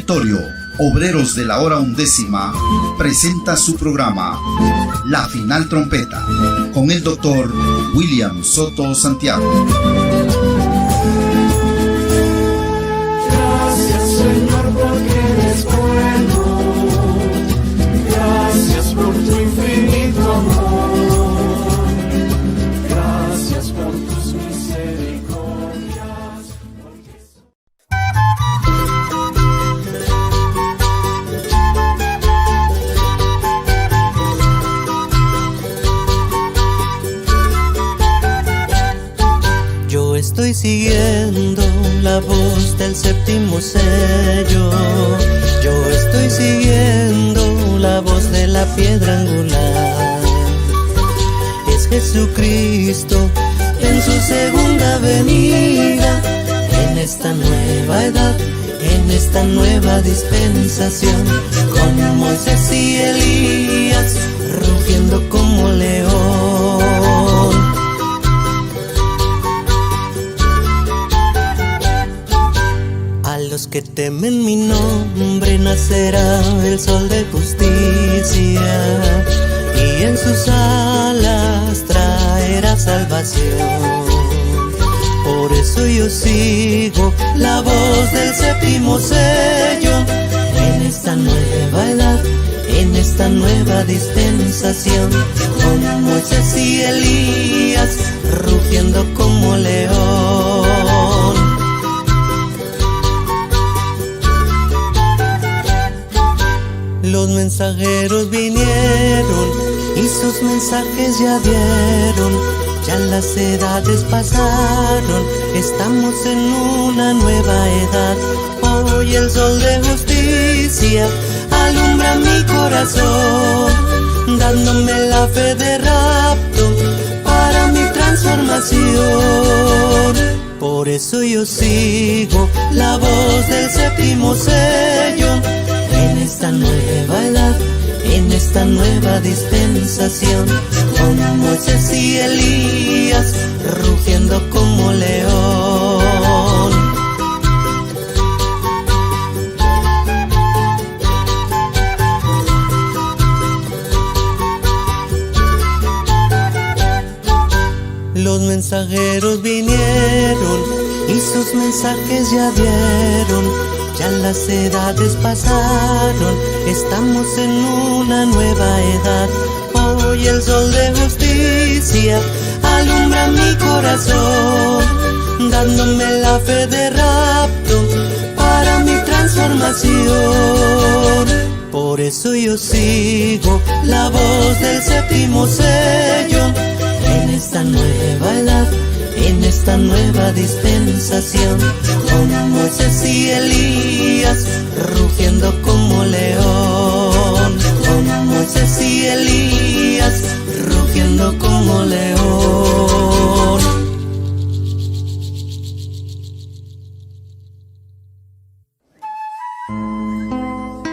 Territorio Obreros de la Hora Undécima presenta su programa La Final Trompeta con el doctor William Soto Santiago. Gracias, Señor, porque eres bueno. Gracias por tu infinito amor. Gracias por tus misericordias. Yo estoy siguiendo la voz del séptimo sello. Yo estoy siguiendo la voz de la piedra angular. Es Jesucristo en su segunda venida, en esta nueva edad, en esta nueva dispensación, con Moisés y Elías, rugiendo como león. A los que temen mi nombre nacerá el sol de justicia, y en sus alas traerá salvación. Por eso yo sigo la voz del séptimo sello, en esta nueva edad, en esta nueva dispensación, con Moisés y Elías, rugiendo como león. Los mensajeros vinieron y sus mensajes ya dieron. Ya las edades pasaron, estamos en una nueva edad. Hoy el sol de justicia alumbra mi corazón, dándome la fe de rapto para mi transformación. Por eso yo sigo la voz del séptimo sello, en esta nueva edad, en esta nueva dispensación, con Moisés y Elías, rugiendo como león. Los mensajeros vinieron y sus mensajes ya dieron. Ya las edades pasaron, estamos en una nueva edad. Hoy el sol de justicia alumbra mi corazón, dándome la fe de rapto para mi transformación. Por eso yo sigo la voz del séptimo sello, en esta nueva edad, en esta nueva dispensación, con Moisés y Elías, rugiendo como león. Con Moisés y Elías, rugiendo como león.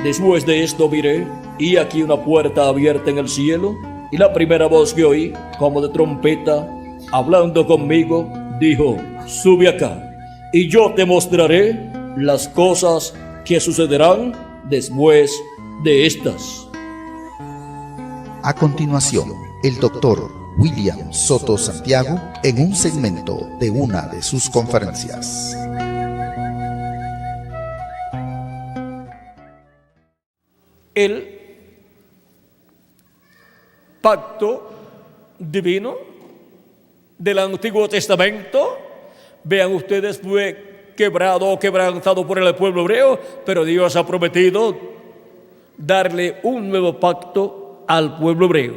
Después de esto miré, y aquí una puerta abierta en el cielo, y la primera voz que oí, como de trompeta, hablando conmigo, dijo: sube acá, y yo te mostraré las cosas que sucederán después de estas. A continuación, el doctor William Soto Santiago en un segmento de una de sus conferencias. El pacto divino del Antiguo Testamento, vean ustedes, fue quebrado o quebrantado por el pueblo hebreo, pero Dios ha prometido darle un nuevo pacto al pueblo hebreo.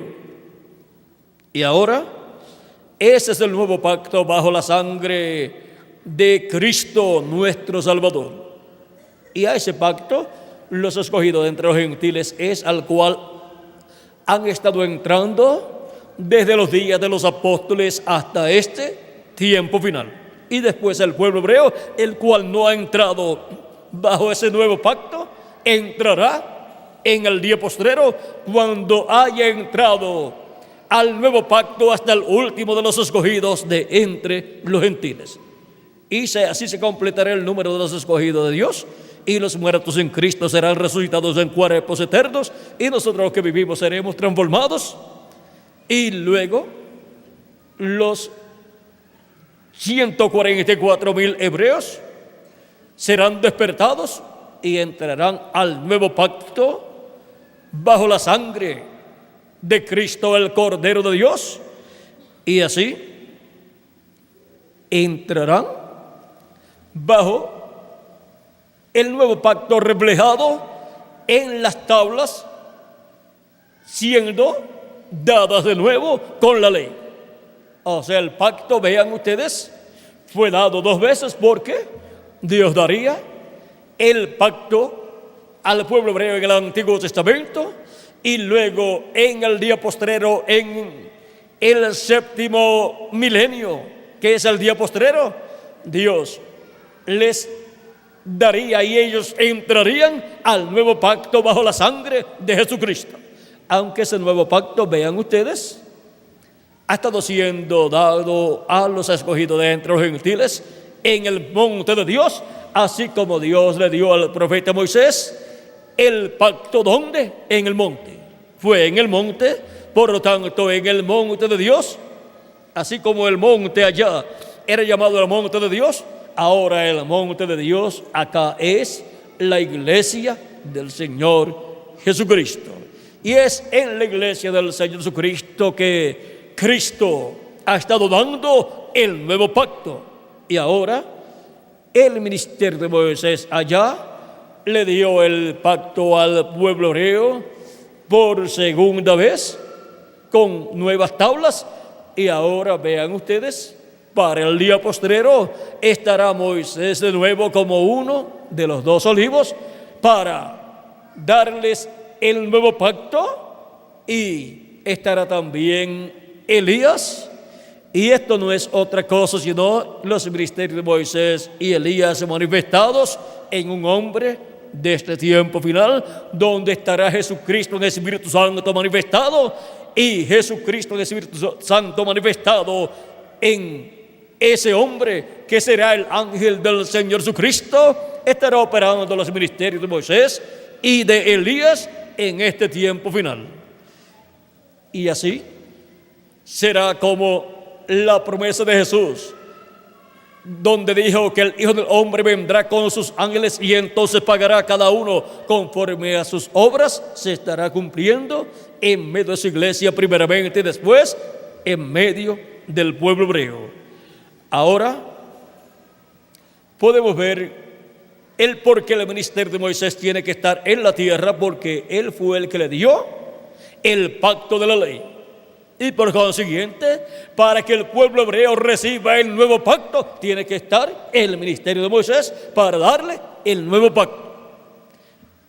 Y ahora, ese es el nuevo pacto bajo la sangre de Cristo nuestro Salvador. Y a ese pacto, los escogidos de entre los gentiles es al cual han estado entrando desde los días de los apóstoles hasta este tiempo final. Y después el pueblo hebreo, el cual no ha entrado bajo ese nuevo pacto, entrará en el día postrero cuando haya entrado al nuevo pacto hasta el último de los escogidos de entre los gentiles. Y así se completará el número de los escogidos de Dios, y los muertos en Cristo serán resucitados en cuerpos eternos, y nosotros los que vivimos seremos transformados. Y luego los 144,000 hebreos serán despertados y entrarán al nuevo pacto bajo la sangre de Cristo, el Cordero de Dios, y así entrarán bajo el nuevo pacto reflejado en las tablas, siendo dadas de nuevo con la ley. O sea, el pacto, vean ustedes, fue dado 2 veces, porque Dios daría el pacto al pueblo hebreo en el Antiguo Testamento, y luego en el día postrero, en el 7º milenio, que es el día postrero, Dios les daría y ellos entrarían al nuevo pacto bajo la sangre de Jesucristo. Aunque ese nuevo pacto, vean ustedes, ha estado siendo dado a los escogidos de entre los gentiles en el monte de Dios, así como Dios le dio al profeta Moisés el pacto. ¿Dónde? En el monte. Fue en el monte, por lo tanto, en el monte de Dios, así como el monte allá era llamado el monte de Dios, ahora el monte de Dios acá es la iglesia del Señor Jesucristo. Y es en la iglesia del Señor Jesucristo que Cristo ha estado dando el nuevo pacto. Y ahora el ministerio de Moisés allá le dio el pacto al pueblo hebreo por segunda vez con nuevas tablas. Y ahora vean ustedes, para el día postrero estará Moisés de nuevo como uno de los 2 olivos para darles el nuevo pacto, y estará también Elías. Y esto no es otra cosa sino los ministerios de Moisés y Elías manifestados en un hombre de este tiempo final, donde estará Jesucristo en el Espíritu Santo manifestado, y Jesucristo en el Espíritu Santo manifestado en ese hombre que será el ángel del Señor Jesucristo, estará operando los ministerios de Moisés y de Elías en este tiempo final. Y así será como la promesa de Jesús, donde dijo que el Hijo del Hombre vendrá con sus ángeles y entonces pagará a cada uno conforme a sus obras, se estará cumpliendo en medio de su iglesia primeramente y después en medio del pueblo hebreo. Ahora podemos ver el por qué el ministerio de Moisés tiene que estar en la tierra, porque él fue el que le dio el pacto de la ley. Y por consiguiente, para que el pueblo hebreo reciba el nuevo pacto, tiene que estar el ministerio de Moisés para darle el nuevo pacto.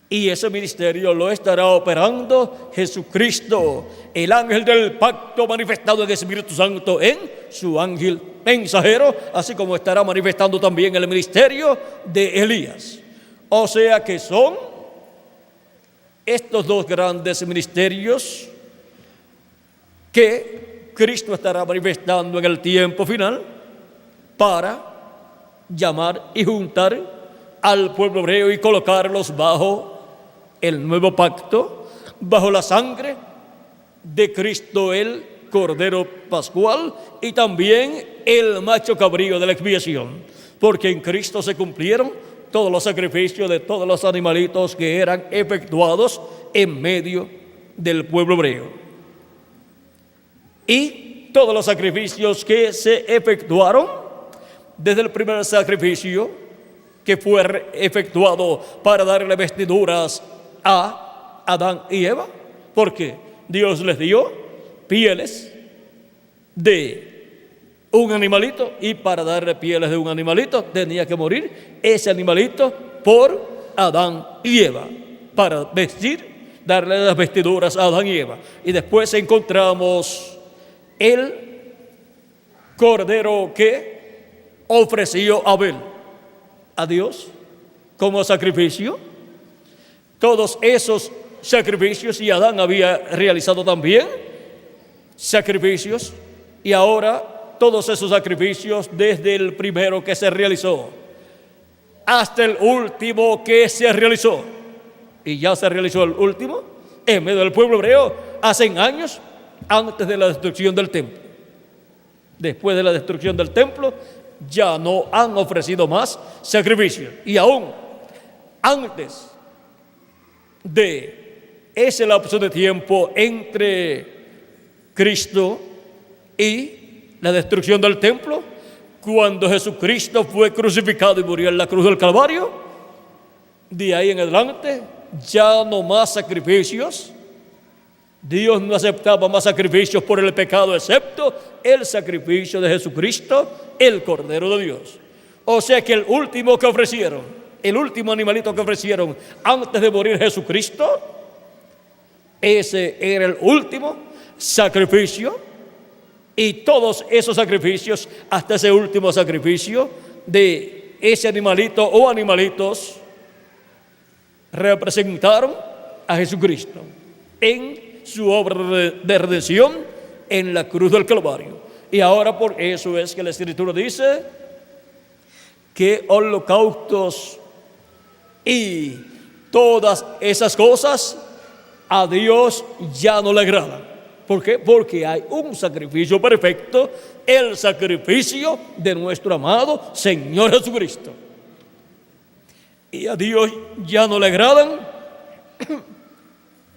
Y ese ministerio lo estará operando Jesucristo, el ángel del pacto manifestado en el Espíritu Santo en su ángel mensajero, así como estará manifestando también el ministerio de Elías. O sea que son estos 2 grandes ministerios que Cristo estará manifestando en el tiempo final para llamar y juntar al pueblo hebreo y colocarlos bajo el nuevo pacto, bajo la sangre de Cristo, el Cordero Pascual, y también el macho cabrío de la expiación, porque en Cristo se cumplieron todos los sacrificios de todos los animalitos que eran efectuados en medio del pueblo hebreo. Y todos los sacrificios que se efectuaron, desde el primer sacrificio que fue efectuado para darle vestiduras a Adán y Eva, porque Dios les dio pieles de un animalito, y para darle pieles de un animalito tenía que morir ese animalito por Adán y Eva, para darle las vestiduras a Adán y Eva. Y después encontramos el cordero que ofreció Abel a Dios como sacrificio. Todos esos sacrificios, y Adán había realizado también sacrificios, y ahora todos esos sacrificios, desde el primero que se realizó hasta el último que se realizó. Y ya se realizó el último en medio del pueblo hebreo hace años antes de la destrucción del templo. Después de la destrucción del templo ya no han ofrecido más sacrificios. Y aún antes de ese lapso de tiempo entre Cristo y la destrucción del templo, cuando Jesucristo fue crucificado y murió en la cruz del Calvario, de ahí en adelante ya no más sacrificios. Dios no aceptaba más sacrificios por el pecado, excepto el sacrificio de Jesucristo, el Cordero de Dios. O sea que el último que ofrecieron, el último animalito que ofrecieron antes de morir Jesucristo, ese era el último sacrificio. Y todos esos sacrificios, hasta ese último sacrificio de ese animalito o animalitos, representaron a Jesucristo en su obra de redención en la cruz del Calvario. Y ahora por eso es que la Escritura dice que holocaustos y todas esas cosas a Dios ya no le agradan. ¿Por qué? Porque hay un sacrificio perfecto, el sacrificio de nuestro amado Señor Jesucristo. Y a Dios ya no le agradan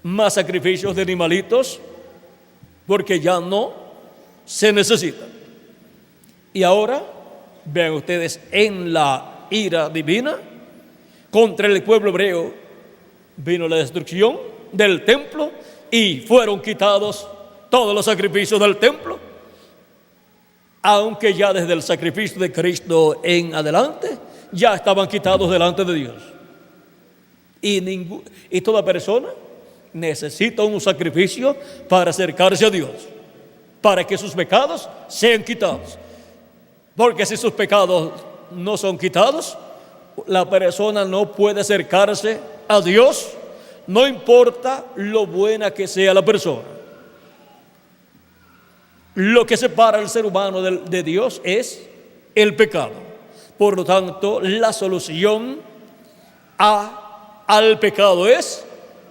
más sacrificios de animalitos, porque ya no se necesitan. Y ahora, vean ustedes, en la ira divina contra el pueblo hebreo vino la destrucción del templo y fueron quitados todos los sacrificios del templo, aunque ya desde el sacrificio de Cristo en adelante ya estaban quitados delante de Dios. Y toda persona necesita un sacrificio para acercarse a Dios, para que sus pecados sean quitados. Porque si sus pecados no son quitados, la persona no puede acercarse a Dios, no importa lo buena que sea la persona. Lo que separa al ser humano de Dios es el pecado. Por lo tanto, la solución al pecado es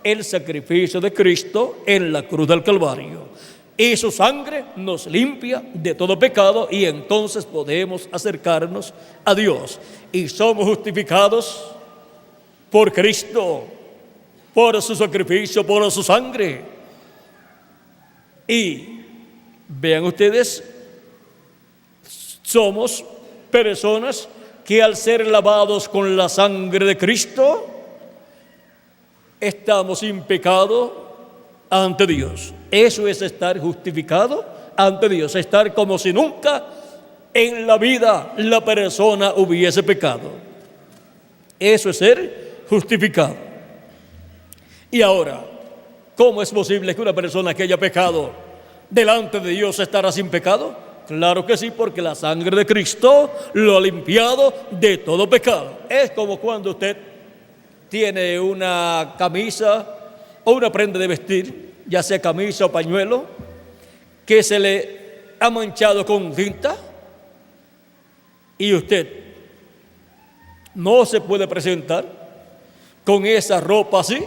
el sacrificio de Cristo en la cruz del Calvario. Y su sangre nos limpia de todo pecado y entonces podemos acercarnos a Dios. Y somos justificados por Cristo, por su sacrificio, por su sangre. Y vean ustedes, somos personas que al ser lavados con la sangre de Cristo, estamos sin pecado ante Dios. Eso es estar justificado ante Dios, estar como si nunca en la vida la persona hubiese pecado. Eso es ser justificado. Y ahora, ¿cómo es posible que una persona que haya pecado delante de Dios estará sin pecado? Claro que sí, porque la sangre de Cristo lo ha limpiado de todo pecado. Es como cuando usted tiene una camisa o una prenda de vestir, ya sea camisa o pañuelo, que se le ha manchado con tinta y usted no se puede presentar con esa ropa así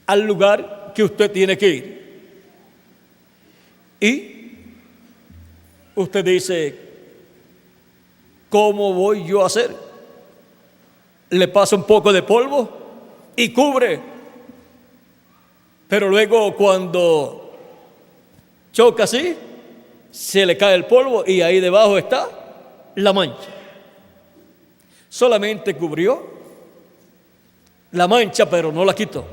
al lugar que usted tiene que ir. Y usted dice, ¿cómo voy yo a hacer? Le pasa un poco de polvo y cubre. Pero luego cuando choca así, se le cae el polvo y ahí debajo está la mancha. Solamente cubrió la mancha, pero no la quitó.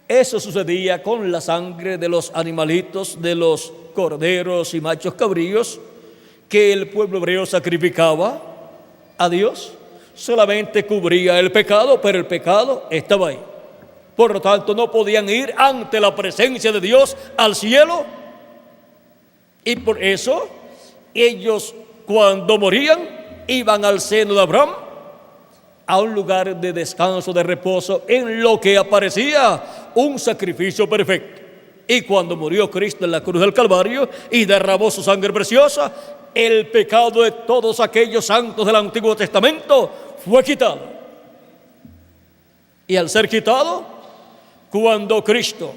Eso sucedía con la sangre de los animalitos, de los corderos y machos cabríos que el pueblo hebreo sacrificaba a Dios. Solamente cubría el pecado, pero el pecado estaba ahí. Por lo tanto, no podían ir ante la presencia de Dios al cielo. Y por eso, ellos cuando morían, iban al seno de Abraham, a un lugar de descanso, de reposo, en lo que aparecía un sacrificio perfecto. Y cuando murió Cristo en la cruz del Calvario y derramó su sangre preciosa, el pecado de todos aquellos santos del Antiguo Testamento fue quitado. Y al ser quitado, cuando Cristo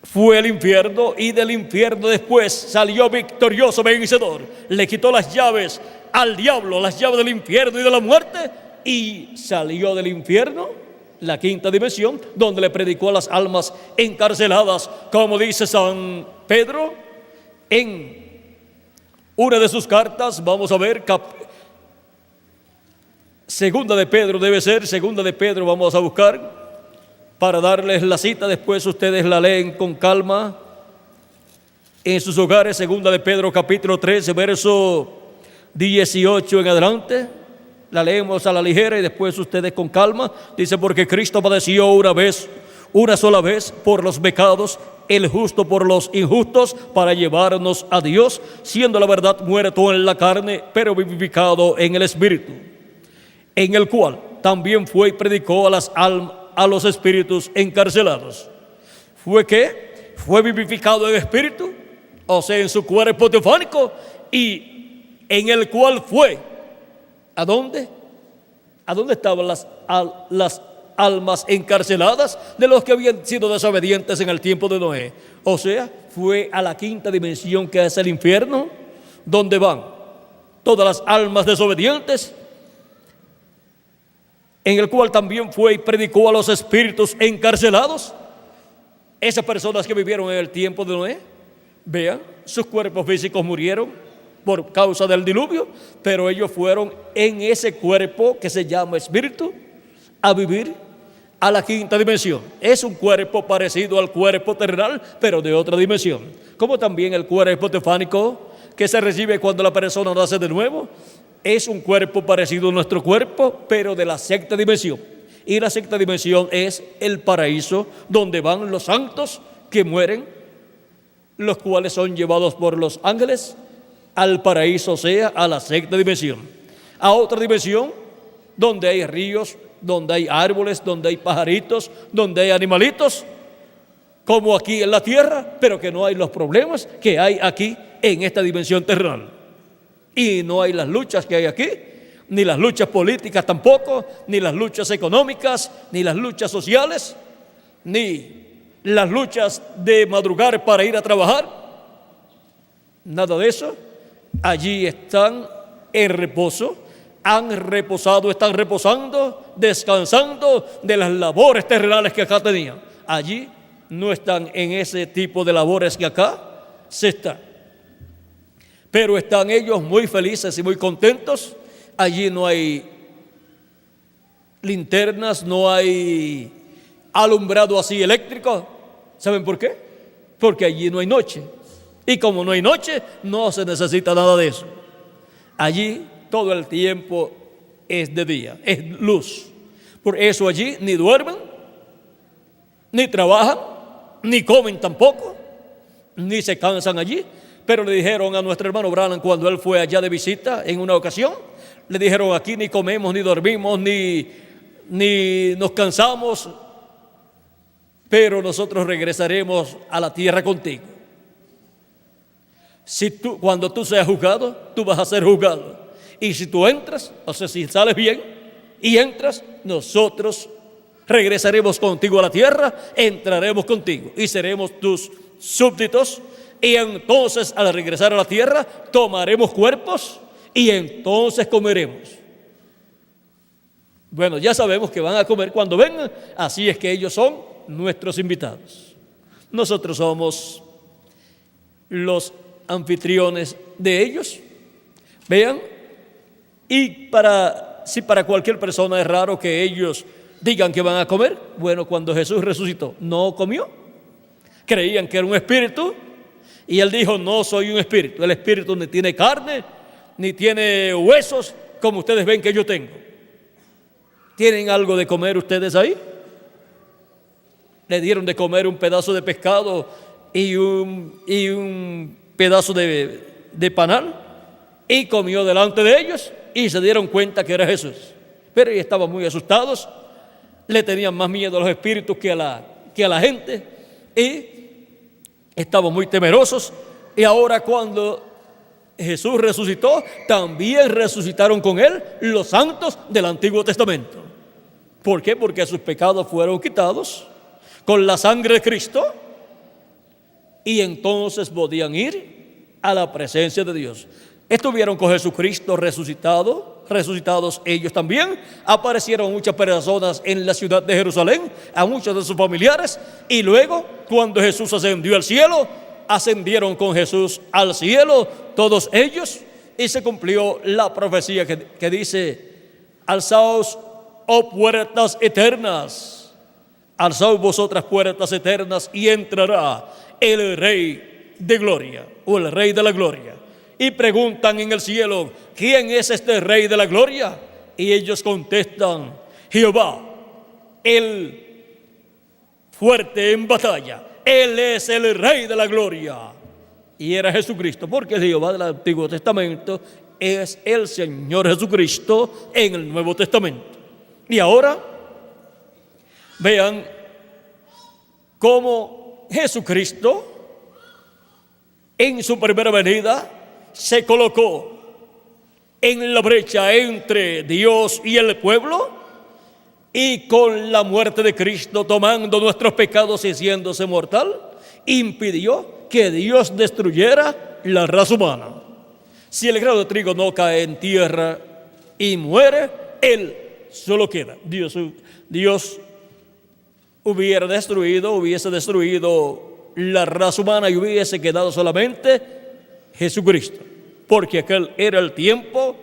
fue al infierno y del infierno después salió victorioso, vencedor, le quitó las llaves al diablo, las llaves del infierno y de la muerte, y salió del infierno, la quinta dimensión, donde le predicó a las almas encarceladas, como dice San Pedro en una de sus cartas. Vamos a ver, segunda de Pedro debe ser, segunda de Pedro vamos a buscar para darles la cita, después ustedes la leen con calma en sus hogares. Segunda de Pedro capítulo 13, verso 18 en adelante, la leemos a la ligera y después ustedes con calma. Dice: porque Cristo padeció una sola vez por los pecados, el justo por los injustos, para llevarnos a Dios, siendo la verdad muerto en la carne, pero vivificado en el Espíritu, en el cual también fue y predicó a los espíritus encarcelados. ¿Fue qué? Fue vivificado en espíritu, o sea, en su cuerpo teofánico, y en el cual fue, ¿a dónde? ¿A dónde estaban las almas encarceladas de los que habían sido desobedientes en el tiempo de Noé? O sea, fue a la quinta dimensión, que es el infierno, donde van todas las almas desobedientes, en el cual también fue y predicó a los espíritus encarcelados. Esas personas que vivieron en el tiempo de Noé, vean, sus cuerpos físicos murieron por causa del diluvio, pero ellos fueron en ese cuerpo que se llama espíritu a vivir a la quinta dimensión. Es un cuerpo parecido al cuerpo terrenal, pero de otra dimensión, como también el cuerpo teofánico que se recibe cuando la persona nace de nuevo. Es un cuerpo parecido a nuestro cuerpo, pero de la sexta dimensión. Y la sexta dimensión es el paraíso, donde van los santos que mueren, los cuales son llevados por los ángeles al paraíso, o sea, a la sexta dimensión. A otra dimensión, donde hay ríos, donde hay árboles, donde hay pajaritos, donde hay animalitos, como aquí en la tierra, pero que no hay los problemas que hay aquí en esta dimensión terrenal. Y no hay las luchas que hay aquí, ni las luchas políticas tampoco, ni las luchas económicas, ni las luchas sociales, ni las luchas de madrugar para ir a trabajar. Nada de eso. Allí están en reposo, han reposado, están reposando, descansando de las labores terrenales que acá tenían. Allí no están en ese tipo de labores que acá se están. Pero están ellos muy felices y muy contentos. Allí no hay linternas, no hay alumbrado así eléctrico. ¿Saben por qué? Porque allí no hay noche. Y como no hay noche, no se necesita nada de eso. Allí todo el tiempo es de día, es luz. Por eso allí ni duermen, ni trabajan, ni comen tampoco, ni se cansan allí. Pero le dijeron a nuestro hermano Branham, cuando él fue allá de visita en una ocasión, le dijeron: aquí ni comemos, ni dormimos, ni nos cansamos, pero nosotros regresaremos a la tierra contigo. Cuando tú seas juzgado, tú vas a ser juzgado. Y si tú entras, o sea, si sales bien y entras, nosotros regresaremos contigo a la tierra, entraremos contigo y seremos tus súbditos. Y entonces, al regresar a la tierra, tomaremos cuerpos y entonces comeremos. Bueno, ya sabemos que van a comer cuando vengan, así es que ellos son nuestros invitados. Nosotros somos los anfitriones de ellos. Vean, y si para cualquier persona es raro que ellos digan que van a comer, bueno, cuando Jesús resucitó, no comió. Creían que era un espíritu. Y él dijo: no soy un espíritu. El espíritu ni tiene carne, ni tiene huesos, como ustedes ven que yo tengo. ¿Tienen algo de comer ustedes ahí? Le dieron de comer un pedazo de pescado y un pedazo de panal, y comió delante de ellos, y se dieron cuenta que era Jesús. Pero ellos estaban muy asustados, le tenían más miedo a los espíritus que a la gente, y estaban muy temerosos, Y ahora cuando Jesús resucitó, también resucitaron con Él los santos del Antiguo Testamento. ¿Por qué? Porque sus pecados fueron quitados con la sangre de Cristo y entonces podían ir a la presencia de Dios. Estuvieron con Jesucristo resucitados ellos también. Aparecieron muchas personas en la ciudad de Jerusalén, a muchos de sus familiares, y luego cuando Jesús ascendió al cielo, ascendieron con Jesús al cielo todos ellos, y se cumplió la profecía que dice: alzaos, oh puertas eternas, alzaos vosotras puertas eternas, y entrará el Rey de gloria, o el Rey de la gloria. Y preguntan en el cielo: ¿quién es este Rey de la gloria? Y ellos contestan: Jehová, el fuerte en batalla. Él es el Rey de la gloria. Y era Jesucristo, porque el Jehová del Antiguo Testamento es el Señor Jesucristo en el Nuevo Testamento. Y ahora vean cómo Jesucristo en su primera venida se colocó en la brecha entre Dios y el pueblo, y con la muerte de Cristo, tomando nuestros pecados y haciéndose mortal, impidió que Dios destruyera la raza humana. Si el grano de trigo no cae en tierra y muere, él solo queda. Dios hubiese destruido la raza humana y hubiese quedado solamente Jesucristo, porque aquel era el tiempo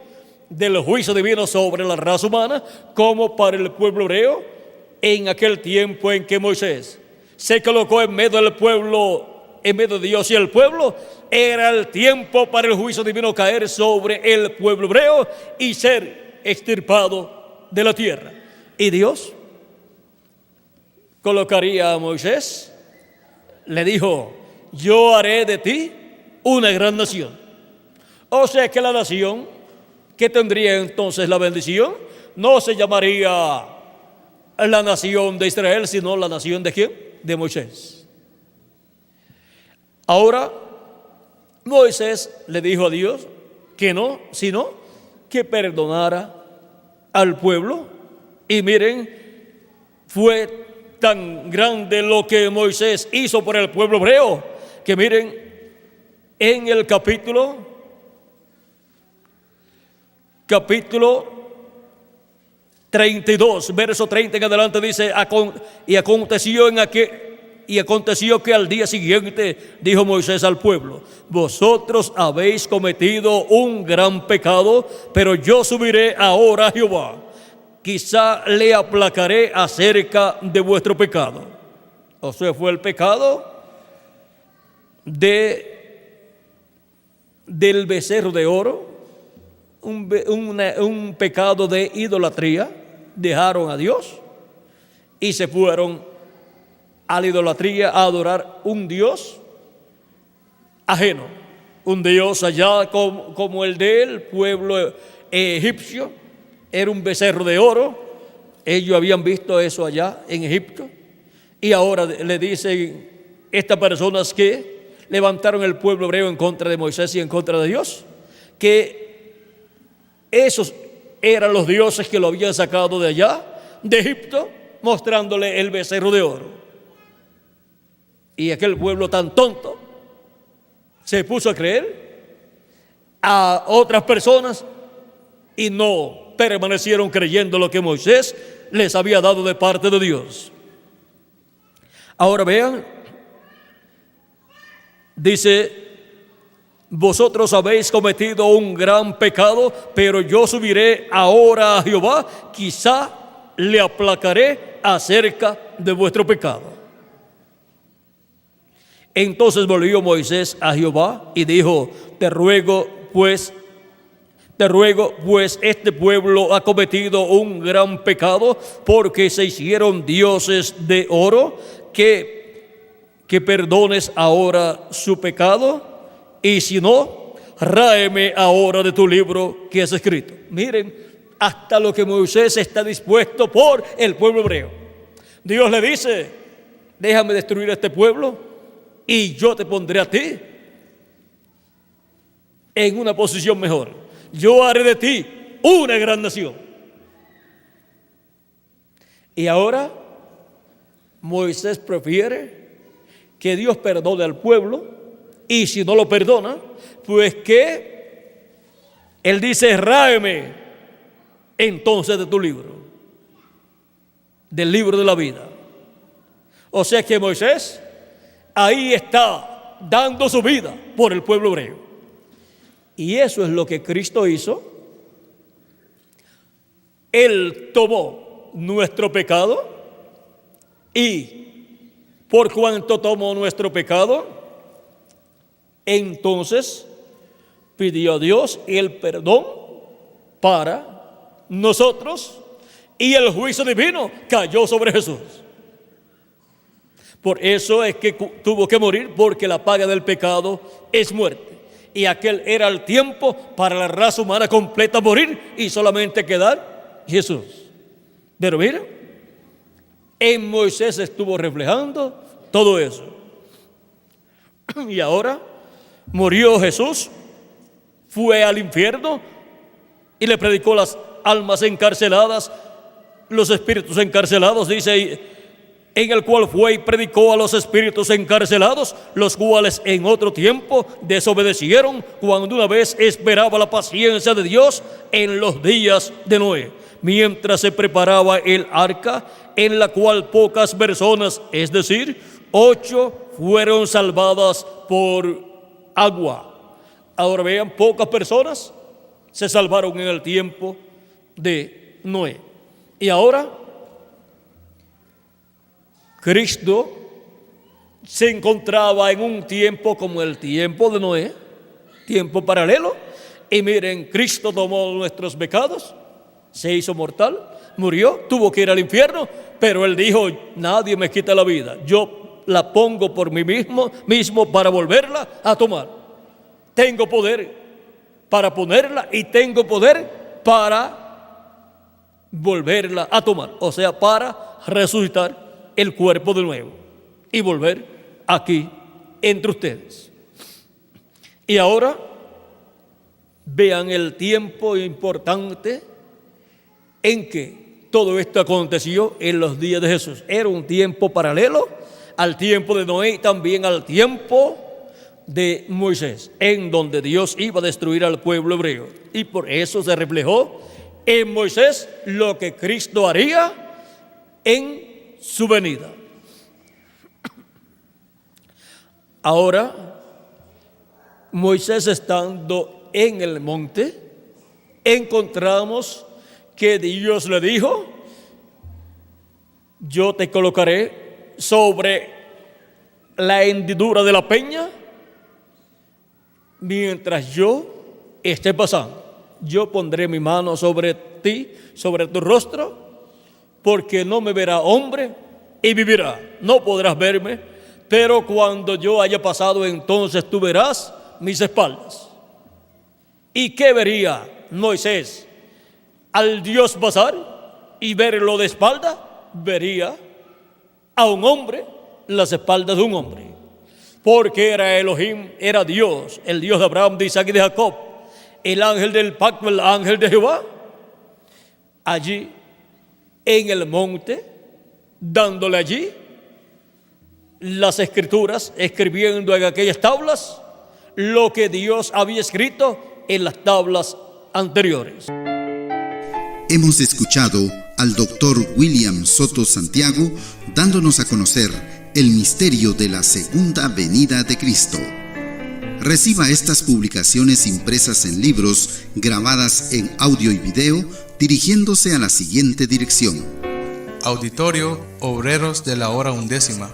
del juicio divino sobre la raza humana, como para el pueblo hebreo en aquel tiempo en que Moisés se colocó en medio del pueblo, en medio de Dios y el pueblo. Era el tiempo para el juicio divino caer sobre el pueblo hebreo y ser extirpado de la tierra. Y Dios colocaría a Moisés, le dijo: yo haré de ti una gran nación. O sea que la nación que tendría entonces la bendición no se llamaría la nación de Israel, sino la nación de ¿quién? De Moisés. Ahora Moisés le dijo a Dios que no, sino que perdonara al pueblo. Y miren, fue tan grande lo que Moisés hizo por el pueblo hebreo, que miren, en el capítulo 32, verso 30 en adelante dice: y aconteció que al día siguiente dijo Moisés al pueblo: vosotros habéis cometido un gran pecado, pero yo subiré ahora a Jehová, quizá le aplacaré acerca de vuestro pecado. O sea, fue el pecado del becerro de oro, un pecado de idolatría. Dejaron a Dios y se fueron a la idolatría, a adorar un Dios ajeno, un Dios allá como el del pueblo egipcio. Era un becerro de oro. Ellos habían visto eso allá en Egipto, y ahora le dicen estas personas que levantaron el pueblo hebreo en contra de Moisés y en contra de Dios, que esos eran los dioses que lo habían sacado de allá, de Egipto, mostrándole el becerro de oro. Y aquel pueblo tan tonto se puso a creer a otras personas y no permanecieron creyendo lo que Moisés les había dado de parte de Dios. Ahora vean, dice: vosotros habéis cometido un gran pecado, pero yo subiré ahora a Jehová, quizá le aplacaré acerca de vuestro pecado. Entonces volvió Moisés a Jehová y dijo: te ruego pues este pueblo ha cometido un gran pecado, porque se hicieron dioses de oro, que perdones ahora su pecado, y si no, ráeme ahora de tu libro que has escrito. Miren, hasta lo que Moisés está dispuesto por el pueblo hebreo. Dios le dice: déjame destruir a este pueblo y yo te pondré a ti en una posición mejor. Yo haré de ti una gran nación. Y ahora Moisés prefiere que Dios perdone al pueblo, y si no lo perdona, pues que él dice: ráeme entonces de tu libro, del libro de la vida. O sea que Moisés ahí está dando su vida por el pueblo hebreo. Y eso es lo que Cristo hizo. Él tomó nuestro pecado, y por cuanto tomó nuestro pecado, entonces pidió a Dios el perdón para nosotros, y el juicio divino cayó sobre Jesús. Por eso es que tuvo que morir, porque la paga del pecado es muerte. Y aquel era el tiempo para la raza humana completa morir y solamente quedar Jesús. Pero mira, en Moisés estuvo reflejando todo eso. Y ahora murió Jesús, fue al infierno y le predicó las almas encarceladas, los espíritus encarcelados, dice, en el cual fue y predicó a los espíritus encarcelados, los cuales en otro tiempo desobedecieron, cuando una vez esperaba la paciencia de Dios en los días de Noé, mientras se preparaba el arca, en la cual pocas personas, es decir, 8, fueron salvadas por agua. Ahora vean, pocas personas se salvaron en el tiempo de Noé. Y ahora Cristo se encontraba en un tiempo como el tiempo de Noé, tiempo paralelo. Y miren, Cristo tomó nuestros pecados, se hizo mortal, murió, tuvo que ir al infierno, pero Él dijo: nadie me quita la vida, yo la pongo por mí mismo para volverla a tomar. Tengo poder para ponerla y tengo poder para volverla a tomar, o sea, para resucitar el cuerpo de nuevo y volver aquí entre ustedes. Y ahora vean el tiempo importante en que todo esto aconteció en los días de Jesús. Era un tiempo paralelo al tiempo de Noé y también al tiempo de Moisés, en donde Dios iba a destruir al pueblo hebreo. Y por eso se reflejó en Moisés lo que Cristo haría en su venida. Ahora, Moisés estando en el monte, encontramos que Dios le dijo: yo te colocaré sobre la hendidura de la peña mientras yo esté pasando. Yo pondré mi mano sobre ti, sobre tu rostro, porque no me verá hombre y vivirá. No podrás verme, pero cuando yo haya pasado, entonces tú verás mis espaldas. ¿Y qué vería Moisés al Dios pasar y verlo de espalda? Vería a un hombre, las espaldas de un hombre, porque era Elohim, era Dios, el Dios de Abraham, de Isaac y de Jacob, el ángel del pacto, el ángel de Jehová, allí en el monte, dándole allí las escrituras, escribiendo en aquellas tablas lo que Dios había escrito en las tablas anteriores. Hemos escuchado al doctor William Soto Santiago dándonos a conocer el misterio de la segunda venida de Cristo. Reciba estas publicaciones impresas en libros, grabadas en audio y video, dirigiéndose a la siguiente dirección: Auditorio Obreros de la Hora Undécima,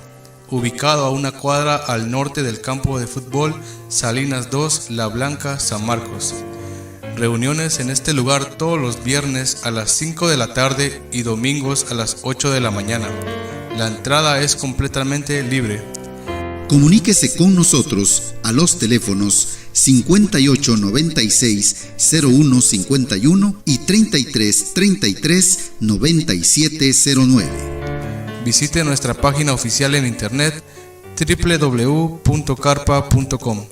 ubicado a una cuadra al norte del campo de fútbol Salinas 2, La Blanca, San Marcos. Reuniones en este lugar todos los viernes a las 5 de la tarde y domingos a las 8 de la mañana. La entrada es completamente libre. Comuníquese con nosotros a los teléfonos 5896-0151 y 3333-9709. Visite nuestra página oficial en internet www.carpa.com.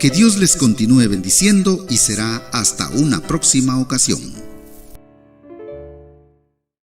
Que Dios les continúe bendiciendo y será hasta una próxima ocasión.